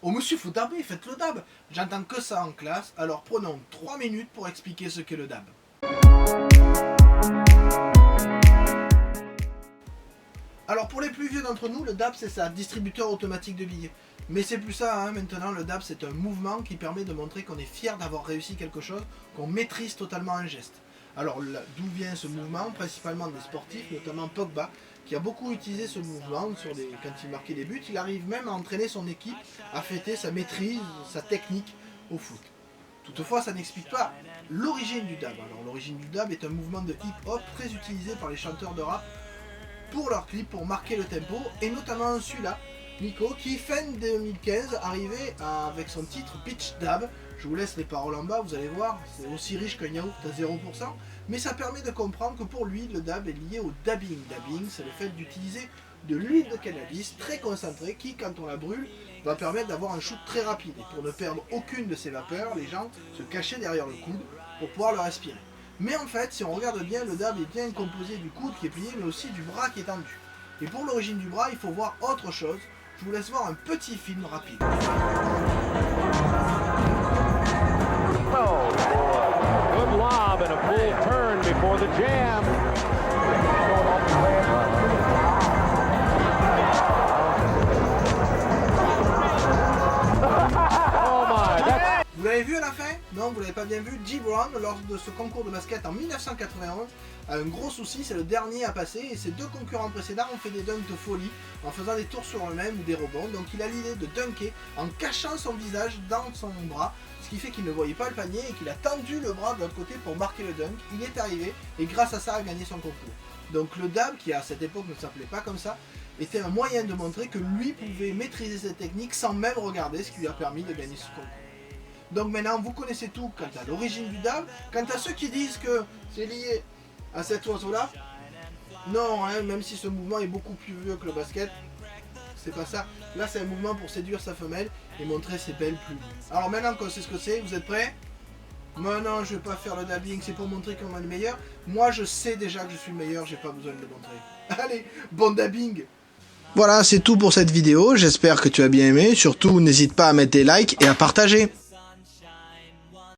Oh monsieur, faut dabber, faites le dab. J'entends que ça en classe, alors prenons 3 minutes pour expliquer ce qu'est le dab. Alors pour les plus vieux d'entre nous, le DAB c'est ça, distributeur automatique de billets. Mais c'est plus ça, hein, maintenant le DAB c'est un mouvement qui permet de montrer qu'on est fier d'avoir réussi quelque chose, qu'on maîtrise totalement un geste. Alors d'où vient ce mouvement? Principalement des sportifs, notamment Pogba, qui a beaucoup utilisé ce mouvement quand il marquait des buts. Il arrive même à entraîner son équipe à fêter sa maîtrise, sa technique au foot. Toutefois, ça n'explique pas l'origine du DAB. Alors l'origine du DAB est un mouvement de hip-hop très utilisé par les chanteurs de rap pour leurs clips, pour marquer le tempo, et notamment celui-là, Nico, qui fin 2015 arrivait avec son titre Pitch Dab. Je vous laisse les paroles en bas, vous allez voir, c'est aussi riche qu'un yaourt à 0%, mais ça permet de comprendre que pour lui, le dab est lié au dabbing. Dabbing, c'est le fait d'utiliser de l'huile de cannabis très concentrée qui, quand on la brûle, va permettre d'avoir un shoot très rapide. Et pour ne perdre aucune de ces vapeurs, les gens se cachaient derrière le coude pour pouvoir le respirer. Mais en fait, si on regarde bien, le dab est bien composé du coude qui est plié, mais aussi du bras qui est tendu. Et pour l'origine du bras, il faut voir autre chose. Je vous laisse voir un petit film rapide. Oh, good lob and a full turn before the jam. Oh my, that's... Vous l'avez vu à la fin? Non, vous l'avez pas bien vu. Dee Brown, lors de ce concours de basket en 1991, a un gros souci, c'est le dernier à passer, et ses deux concurrents précédents ont fait des dunks de folie en faisant des tours sur eux-mêmes ou des rebonds. Donc il a l'idée de dunker en cachant son visage dans son bras, ce qui fait qu'il ne voyait pas le panier et qu'il a tendu le bras de l'autre côté pour marquer le dunk. Il est arrivé et grâce à ça a gagné son concours. Donc le dab, qui à cette époque ne s'appelait pas comme ça, était un moyen de montrer que lui pouvait maîtriser cette technique sans même regarder, ce qui lui a permis de gagner ce concours. Donc maintenant vous connaissez tout quant à l'origine du dab. Quant à ceux qui disent que c'est lié à cet oiseau là, non, hein, même si ce mouvement est beaucoup plus vieux que le basket, c'est pas ça. Là c'est un mouvement pour séduire sa femelle et montrer ses belles plumes. Alors maintenant qu'on sait ce que c'est, vous êtes prêts? Moi non, je vais pas faire le dabbing, c'est pour montrer qu'on est le meilleur. Moi je sais déjà que je suis le meilleur, j'ai pas besoin de le montrer. Allez, bon dabbing! Voilà, c'est tout pour cette vidéo, j'espère que tu as bien aimé. Surtout n'hésite pas à mettre des likes et à partager.